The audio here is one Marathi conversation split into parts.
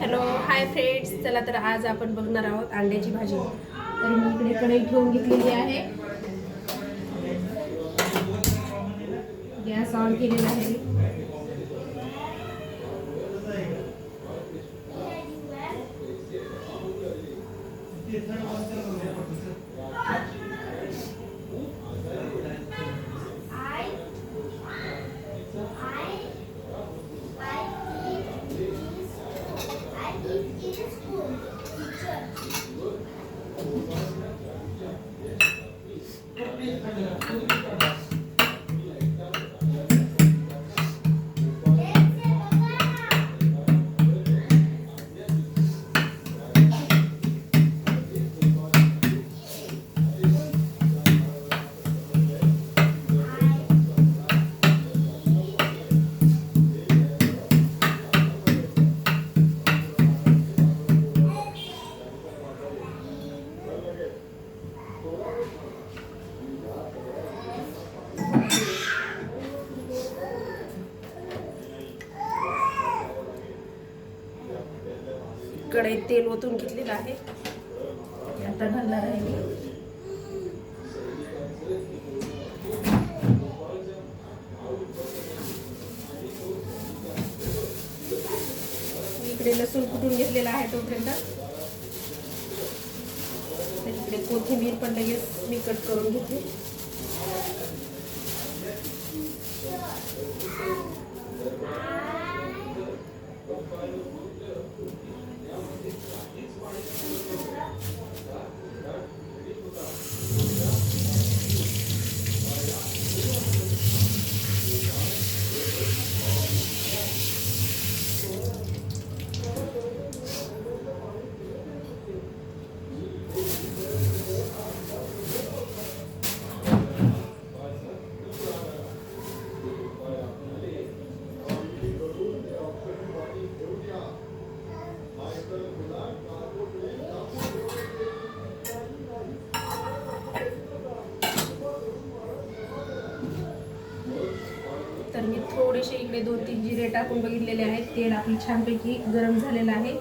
हॅलो हाय फ्रेंड्स, चला तर आज आपण बघणार आहोत अंड्याची भाजी. तर मी इकडे कढई ठेवून घेतलेली आहे. गॅस ऑन केलेला आहे. कढईत तेल ओतून घेतलेलं आहे. आता घालणार आहे मी इकडे लसूण कुटून घेतलेला आहे तोपर्यंत. इकडे कोथिंबीर पण लगेच मी कट करून घेतली. तर मी थोडेसे इकडे 2-3 जिरे टाकून बघितलेले आहेत. तेल आपली छानपैकी गरम झालेलं आहे.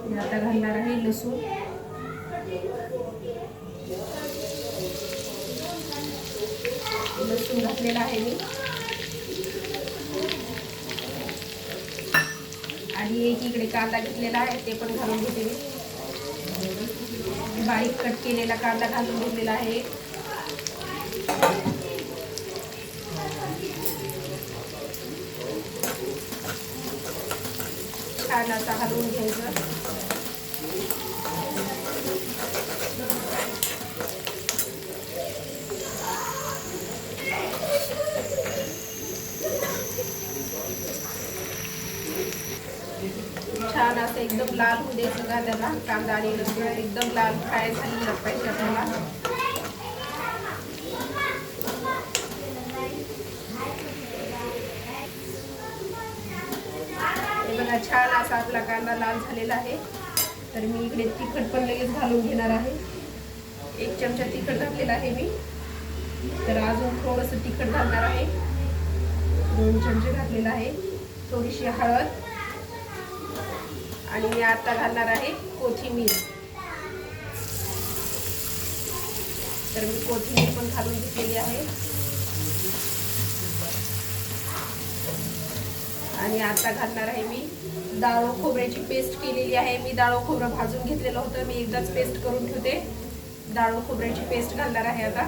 मी आता घालणार आहे लसूण. लसूण घातलेला आहे मी. आणि एक इकडे कांदा घेतलेला आहे, ते पण घालून घेते मी. बारीक कट केलेला कांदा घालून घेतलेला आहे. छान असा हलवून घ्यायचं. छान असं एकदम लाल होऊ द्यायचं का त्याला. कांदा आणि लसूण एकदम लाल फ्राय झालेलं पाहिजे आपल्याला. बघा छान असा आपला कांदा लाल झालेला आहे. तर मी इकडे तिखट पण लगेच घालून घेणार आहे. 1 चमचा तिखट घातलेला आहे मी. तर अजून थोडंसं तिखट घालणार आहे. 2 चमचे घातलेला आहे. थोडीशी हळद आणि मी आता घालणार आहे कोथिंबीर. तर मी कोथिंबीर पण घालून घेतलेली आहे. आणि आता घालणार आहे मी डाळ खोबऱ्याची पेस्ट केलेली आहे. मी डाळ खोबरं भाजून घेतलेलं होतं. मी एकदाच पेस्ट करून ठेवते. डाळ खोबऱ्याची पेस्ट घालणार आहे आता.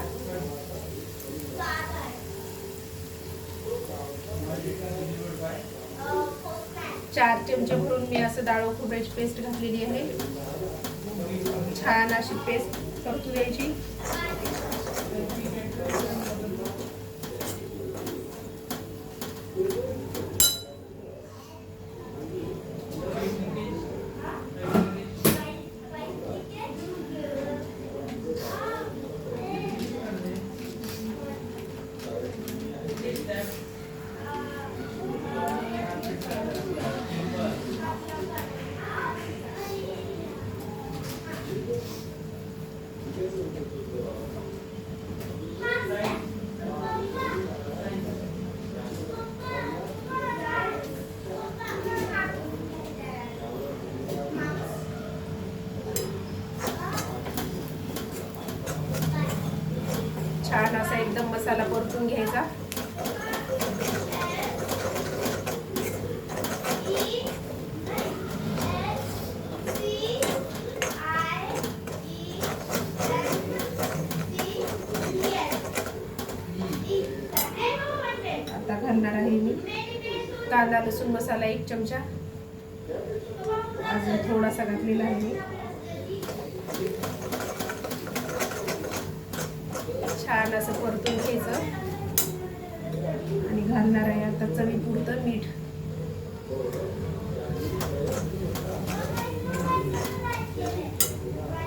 चार चमचे भरून मी असं डाळ खोबऱ्याची पेस्ट घातलेली आहे. छान अशी पेस्ट परतू द्यायची. मसाला परतून घ्यायचा. आता घालणार आहे मी कांदा लसूण मसाला 1 चमचा. अजून थोडासा घातलेला आहे मी. छान असं परतून घ्यायचं आणि घालणार आहे आता चवीपुरतं मीठ.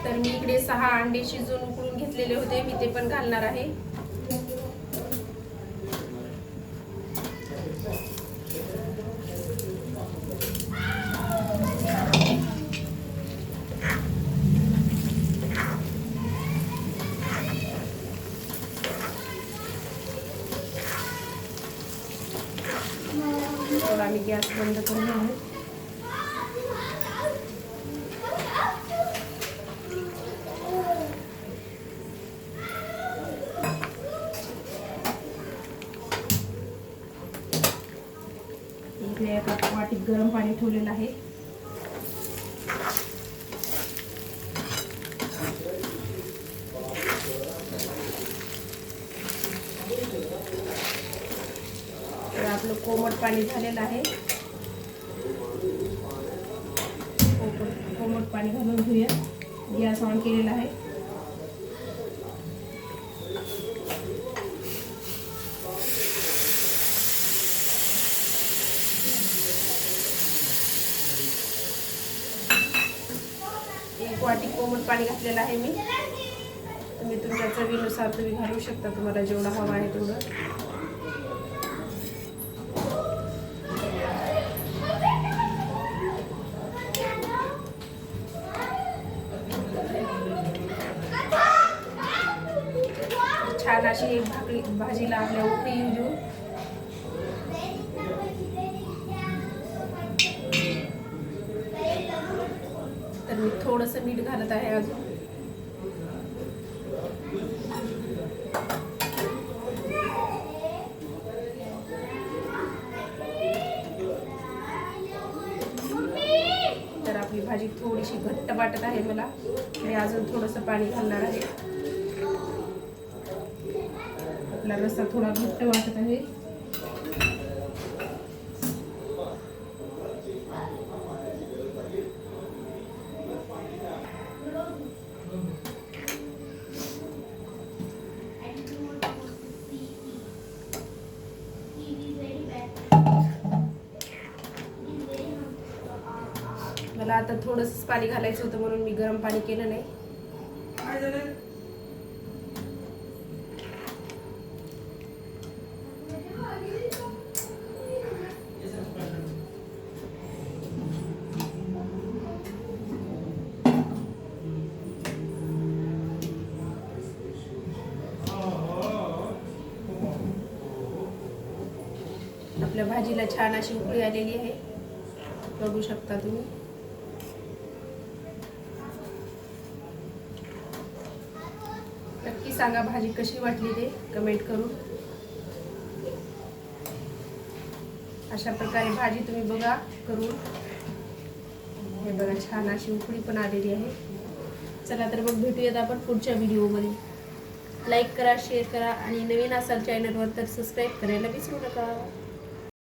तर मी इकडे 6 अंडे शिजवून उकळून घेतलेले होते, मी ते पण घालणार आहे. थोडा मी गॅस बंद करून घेऊ. इकडे एका वाटीत गरम पाणी ठेवलेलं आहे. तर आपलं कोमट पाणी झालेलं आहे. कोमट पाणी घालून घेऊया. गॅस ऑन केलेला आहे. एक वाटी कोमट पाणी घातलेलं आहे मी. तुम्ही तुमच्या चवीनुसार तुम्ही घालू शकता, तुम्हाला जेवढा हवा आहे तेवढं. छान अशी भाजीला आपल्या उकळी येऊ देऊ. तर मी थोडंसं मीठ घालत आहे अजून. तर आपली भाजी थोडीशी घट्ट वाटत आहे मला. मी अजून थोडंसं पाणी घालणार आहे. आपला रस्सा थोडा घट्ट वाटत आहे. मला आता थोडंसं पाणी घालायचं होतं म्हणून मी गरम पाणी केलं नाही. आपल्या भाजीला छान अशी उकळी आलेली आहे, बघू शकता तुम्ही. नक्की सांगा भाजी कशी वाटली ते कमेंट करून. अशा प्रकारे भाजी तुम्ही बघा करून. हे बघा छान अशी उकळी पण आलेली आहे. चला तर मग भेटूयात आपण पुढच्या व्हिडिओमध्ये. लाईक करा, शेअर करा आणि नवीन असाल चॅनलवर तर सबस्क्राईब करायला विसरू नका.